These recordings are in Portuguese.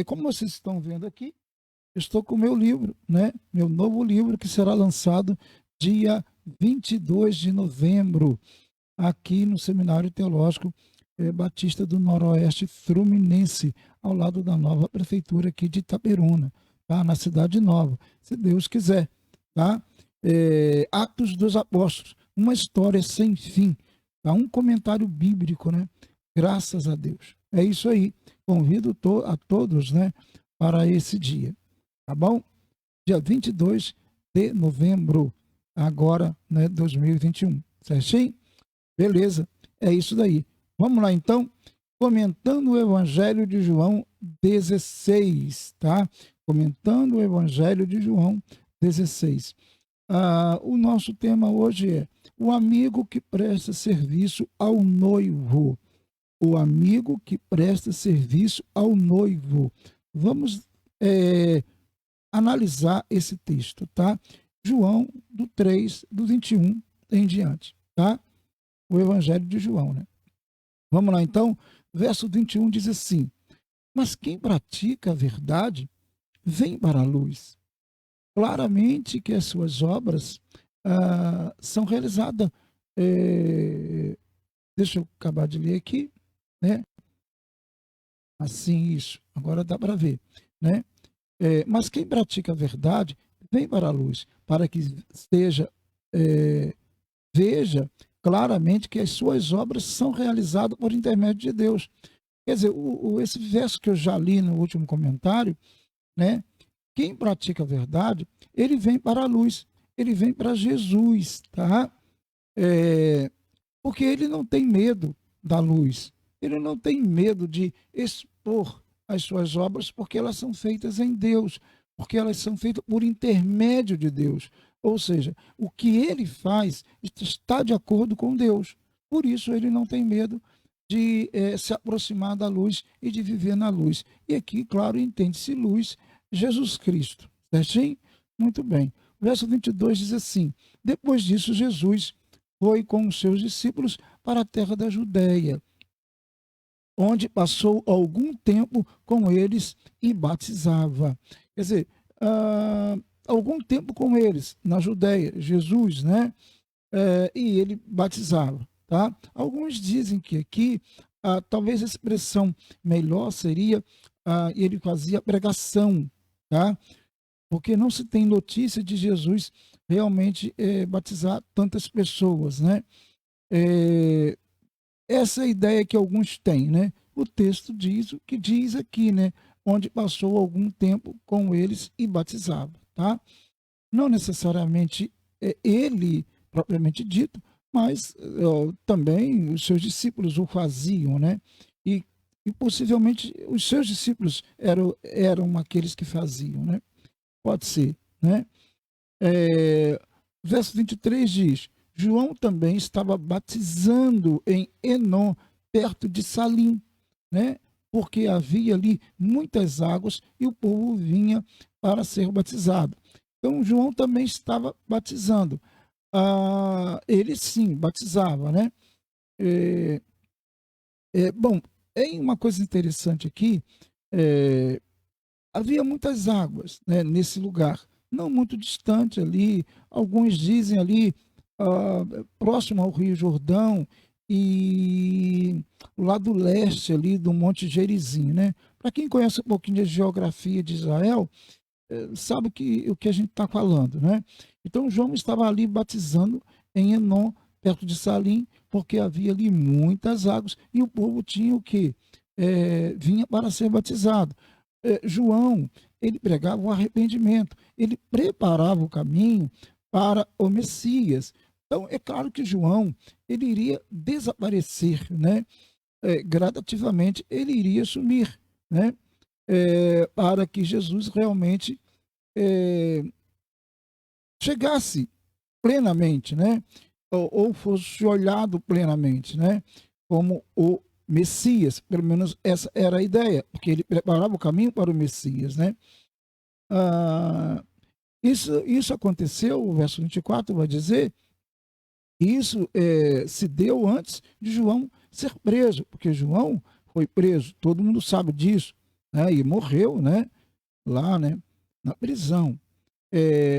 Como vocês estão vendo aqui, eu estou com o meu livro, né? Meu novo livro que será lançado dia 22 de novembro, aqui no Seminário Teológico Batista do Noroeste Fluminense, ao lado da nova prefeitura aqui de Itaperuna, tá? Na Cidade Nova, se Deus quiser, tá? Atos dos Apóstolos, uma história sem fim, tá? Um comentário bíblico, né? Graças a Deus. É isso aí. Convido a todos, né, para esse dia, tá bom? Dia 22 de novembro, agora, né, 2021, certinho? Beleza, é isso daí. Vamos lá então, comentando o Evangelho de João 16, tá? Comentando o Evangelho de João 16. O nosso tema hoje é o amigo que presta serviço ao noivo. O amigo que presta serviço ao noivo. Vamos analisar esse texto, tá? João, do 3, do 21 em diante, tá? O Evangelho de João, né? Vamos lá, então. Verso 21 diz assim: mas quem pratica a verdade vem para a luz. Claramente que as suas obras são realizadas. Deixa eu acabar de ler aqui, né? Assim, isso. Agora dá para ver, né? Mas quem pratica a verdade vem para a luz, para que seja, veja claramente que as suas obras são realizadas por intermédio de Deus. Quer dizer, esse verso que eu já li no último comentário, né? Quem pratica a verdade, ele vem para a luz, ele vem para Jesus, tá? Porque ele não tem medo da luz, ele não tem medo de expor as suas obras, porque elas são feitas em Deus, porque elas são feitas por intermédio de Deus. Ou seja, o que ele faz está de acordo com Deus. Por isso ele não tem medo de se aproximar da luz e de viver na luz. E aqui, claro, entende-se luz, Jesus Cristo. Certinho? Muito bem. O verso 22 diz assim: depois disso, Jesus foi com os seus discípulos para a terra da Judéia, onde passou algum tempo com eles e batizava. Quer dizer, algum tempo com eles na Judéia, Jesus, né? E ele batizava, tá? Alguns dizem que aqui, talvez a expressão melhor seria, ele fazia pregação, tá? Porque não se tem notícia de Jesus realmente batizar tantas pessoas, né? É, essa é a ideia que alguns têm, né? O texto diz o que diz aqui, né? Onde passou algum tempo com eles e batizava, tá? Não necessariamente ele, propriamente dito, mas também os seus discípulos o faziam, né? E, e possivelmente os seus discípulos eram aqueles que faziam, né? Pode ser, né? Verso 23 diz: João também estava batizando em Enom, perto de Salim, né? Porque havia ali muitas águas e o povo vinha para ser batizado. Então, João também estava batizando. Ele sim batizava, né? É, bom, tem uma coisa interessante aqui. É, havia muitas águas, né, nesse lugar, não muito distante ali. Alguns dizem ali, próximo ao Rio Jordão e o lado leste ali do Monte Gerizim, né? Para quem conhece um pouquinho de geografia de Israel, sabe o que a gente está falando, né? Então João estava ali batizando em Enom, perto de Salim, porque havia ali muitas águas e o povo tinha o quê? Vinha para ser batizado. João, ele pregava o arrependimento, ele preparava o caminho para o Messias. Então, é claro que João, ele iria desaparecer, né? Gradativamente, ele iria sumir, né? Para que Jesus realmente é, chegasse plenamente, né? Ou fosse olhado plenamente, né? Como o Messias, pelo menos essa era a ideia, porque ele preparava o caminho para o Messias, né? Ah, isso aconteceu, o verso 24 vai dizer, isso se deu antes de João ser preso, porque João foi preso, todo mundo sabe disso, né, e morreu, né, lá, né, na prisão.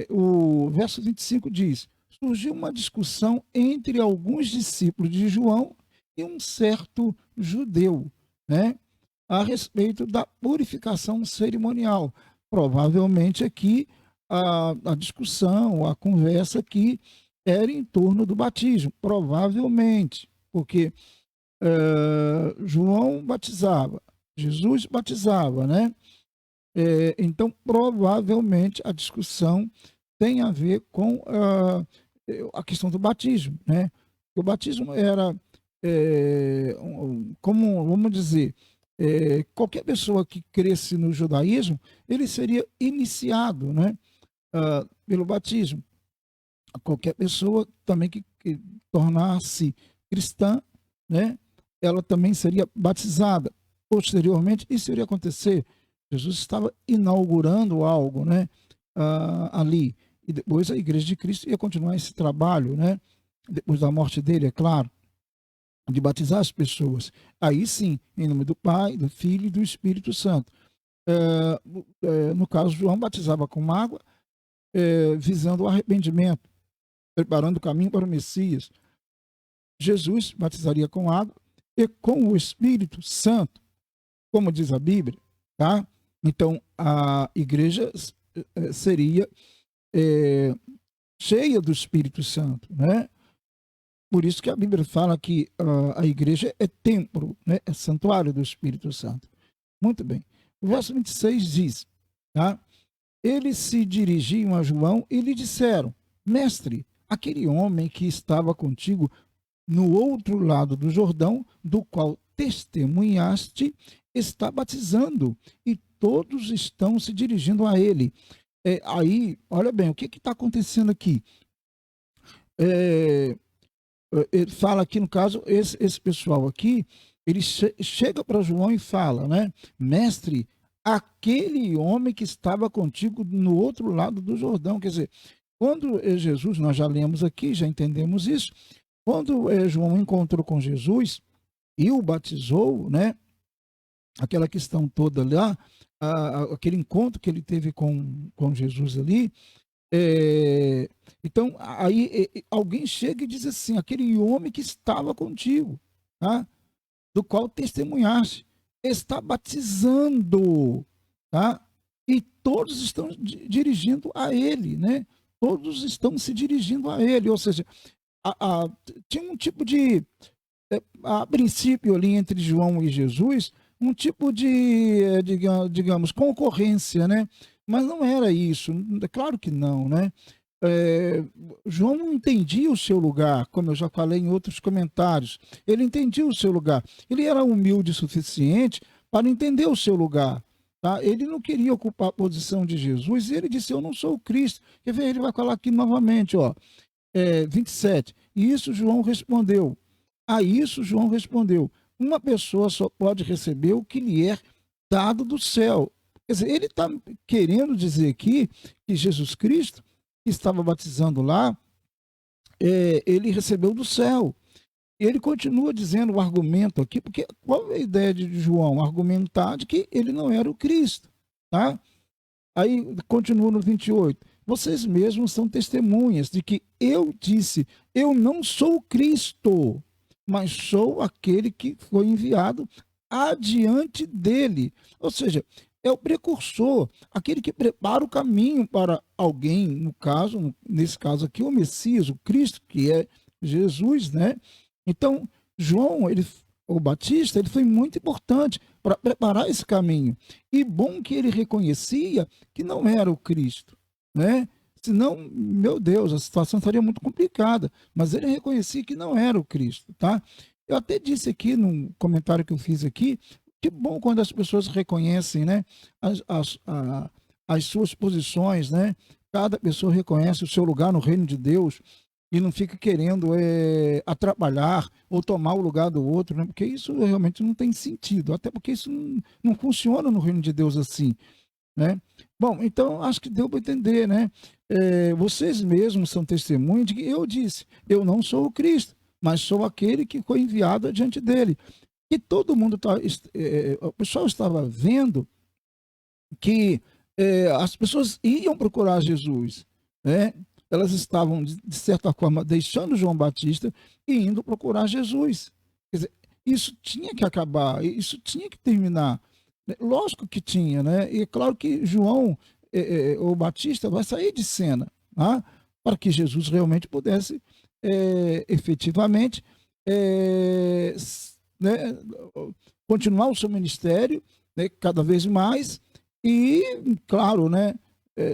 O verso 25 diz: surgiu uma discussão entre alguns discípulos de João e um certo judeu, né, a respeito da purificação cerimonial. Provavelmente aqui a discussão, a conversa aqui era em torno do batismo, provavelmente, porque João batizava, Jesus batizava, né? Então, provavelmente, a discussão tem a ver com a questão do batismo, né? O batismo era, como, vamos dizer, qualquer pessoa que cresce no judaísmo, ele seria iniciado, né? Pelo batismo. Qualquer pessoa também que tornasse cristã, né? Ela também seria batizada. Posteriormente, isso iria acontecer. Jesus estava inaugurando algo, né? Ali. E depois a Igreja de Cristo ia continuar esse trabalho, né? Depois da morte dele, é claro, de batizar as pessoas. Aí sim, em nome do Pai, do Filho e do Espírito Santo. No caso, João batizava com água, visando o arrependimento, preparando o caminho para o Messias. Jesus batizaria com água e com o Espírito Santo, como diz a Bíblia, tá? Então, a igreja seria cheia do Espírito Santo, né? Por isso que a Bíblia fala que a igreja é templo, né? É santuário do Espírito Santo. Muito bem. O verso 26 diz, tá? Eles se dirigiam a João e lhe disseram: Mestre, aquele homem que estava contigo no outro lado do Jordão, do qual testemunhaste, está batizando e todos estão se dirigindo a ele. Aí, olha bem, o que está acontecendo aqui? Ele fala aqui, no caso, esse pessoal aqui, ele chega para João e fala, né? Mestre, aquele homem que estava contigo no outro lado do Jordão. Quer dizer, quando Jesus, nós já lemos aqui, já entendemos isso, quando João encontrou com Jesus e o batizou, né? Aquela questão toda lá, aquele encontro que ele teve com Jesus ali, então aí alguém chega e diz assim: aquele homem que estava contigo, tá? Do qual testemunhaste, está batizando, tá? E todos estão dirigindo a ele, né? Todos estão se dirigindo a ele, ou seja, tinha um tipo de, a princípio ali entre João e Jesus, um tipo de, digamos, concorrência, né? Mas não era isso, é claro que não, né? João não entendia o seu lugar, como eu já falei em outros comentários. Ele entendia o seu lugar. Ele era humilde o suficiente para entender o seu lugar. Tá? Ele não queria ocupar a posição de Jesus e ele disse: Eu não sou o Cristo. Quer ver? Ele vai falar aqui novamente, ó, 27. E isso João respondeu. A isso João respondeu: uma pessoa só pode receber o que lhe é dado do céu. Quer dizer, ele está querendo dizer aqui que Jesus Cristo, que estava batizando lá, ele recebeu do céu. Ele continua dizendo o argumento aqui, porque qual é a ideia de João? Argumentar de que ele não era o Cristo. Tá? Aí continua no 28. Vocês mesmos são testemunhas de que eu disse: eu não sou o Cristo, mas sou aquele que foi enviado adiante dele. Ou seja, é o precursor, aquele que prepara o caminho para alguém, no caso, nesse caso aqui, o Messias, o Cristo, que é Jesus, né? Então, João, o Batista, ele foi muito importante para preparar esse caminho. E bom que ele reconhecia que não era o Cristo, né? Senão, meu Deus, a situação estaria muito complicada. Mas ele reconhecia que não era o Cristo, tá? Eu até disse aqui, num comentário que eu fiz aqui, que bom quando as pessoas reconhecem, né, as suas posições, né? Cada pessoa reconhece o seu lugar no reino de Deus e não fica querendo atrapalhar ou tomar o lugar do outro, né? Porque isso realmente não tem sentido, até porque isso não funciona no reino de Deus assim, né? Bom, então acho que deu para entender, né? Vocês mesmos são testemunhas de que eu disse: eu não sou o Cristo, mas sou aquele que foi enviado adiante dele. E todo mundo o pessoal estava vendo que as pessoas iam procurar Jesus, né? Elas estavam, de certa forma, deixando João Batista e indo procurar Jesus. Quer dizer, isso tinha que acabar, isso tinha que terminar. Lógico que tinha, né? E é claro que João, o Batista, vai sair de cena, tá? Para que Jesus realmente pudesse, efetivamente, né, continuar o seu ministério, né, cada vez mais e, claro, né,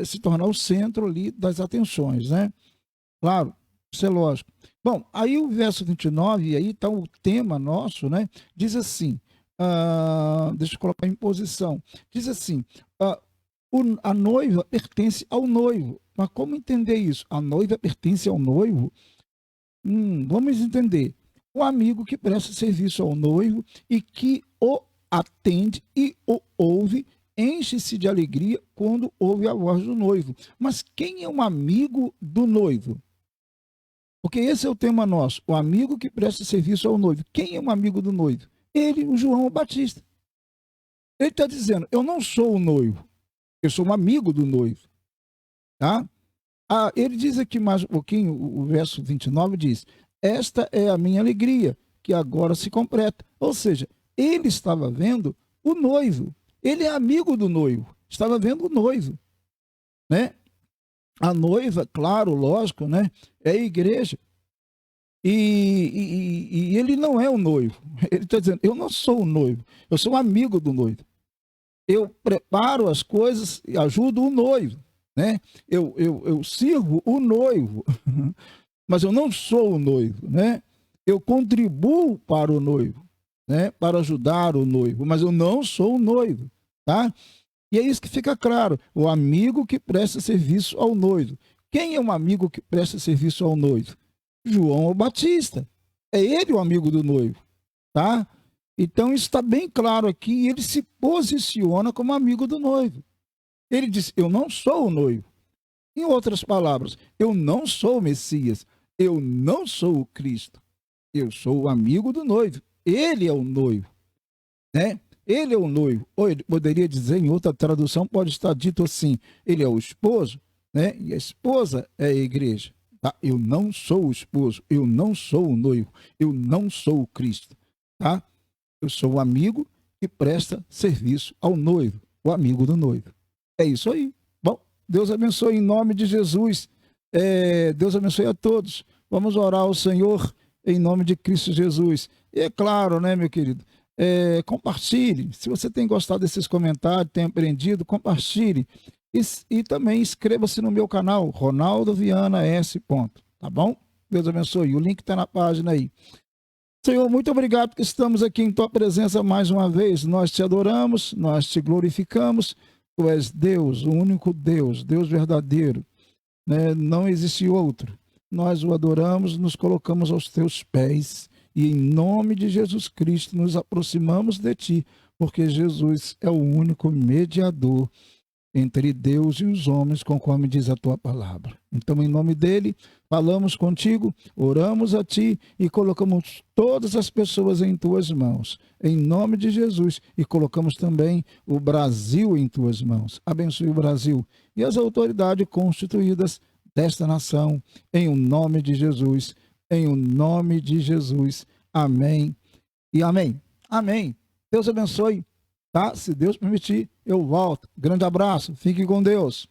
se tornar o centro ali das atenções, né? Claro, isso é lógico. Bom, aí o verso 29, e aí está o tema nosso, né? Diz assim, deixa eu colocar em posição, diz assim, a noiva pertence ao noivo. Mas como entender isso? A noiva pertence ao noivo? Vamos entender. O amigo que presta serviço ao noivo e que o atende e o ouve, enche-se de alegria quando ouve a voz do noivo. Mas quem é um amigo do noivo? Porque esse é o tema nosso, o amigo que presta serviço ao noivo. Quem é um amigo do noivo? Ele, o João Batista. Ele está dizendo, eu não sou o noivo, eu sou um amigo do noivo. Tá? Ele diz aqui mais um pouquinho, o verso 29 diz, esta é a minha alegria, que agora se completa. Ou seja, ele estava vendo o noivo. Ele é amigo do noivo. Estava vendo o noivo, né? A noiva, claro, lógico, né? É a igreja. E ele não é o noivo. Ele está dizendo, eu não sou o noivo. Eu sou um amigo do noivo. Eu preparo as coisas e ajudo o noivo, né? Eu sirvo o noivo, mas eu não sou o noivo, né? Eu contribuo para o noivo, né? Para ajudar o noivo, mas eu não sou o noivo, tá? E é isso que fica claro, o amigo que presta serviço ao noivo. Quem é um amigo que presta serviço ao noivo? João Batista. É ele o amigo do noivo, tá? Então isso está bem claro aqui, ele se posiciona como amigo do noivo. Ele diz, eu não sou o noivo. Em outras palavras, eu não sou o Messias, eu não sou o Cristo, eu sou o amigo do noivo. Ele é o noivo, né? Ele é o noivo. Ou ele poderia dizer, em outra tradução, pode estar dito assim, ele é o esposo, né? E a esposa é a igreja. Tá? Eu não sou o esposo, eu não sou o noivo, eu não sou o Cristo, tá? Eu sou o amigo que presta serviço ao noivo, o amigo do noivo. É isso aí. Bom, Deus abençoe em nome de Jesus. Deus abençoe a todos. Vamos orar ao Senhor em nome de Cristo Jesus. E é claro, né, meu querido? Compartilhe. Se você tem gostado desses comentários, tem aprendido, compartilhe. E também inscreva-se no meu canal, Ronaldo Viana S. Tá bom? Deus abençoe. O link está na página aí. Senhor, muito obrigado porque estamos aqui em tua presença mais uma vez. Nós te adoramos, nós te glorificamos. Tu és Deus, o único Deus, Deus verdadeiro, né? Não existe outro. Nós o adoramos, nos colocamos aos teus pés e em nome de Jesus Cristo nos aproximamos de ti, porque Jesus é o único mediador entre Deus e os homens, conforme diz a tua palavra. Então, em nome dele, falamos contigo, oramos a ti e colocamos todas as pessoas em tuas mãos, em nome de Jesus, e colocamos também o Brasil em tuas mãos. Abençoe o Brasil e as autoridades constituídas desta nação, em o nome de Jesus, em o nome de Jesus. Amém e amém. Amém. Deus abençoe. Tá? Se Deus permitir, eu volto. Grande abraço. Fique com Deus.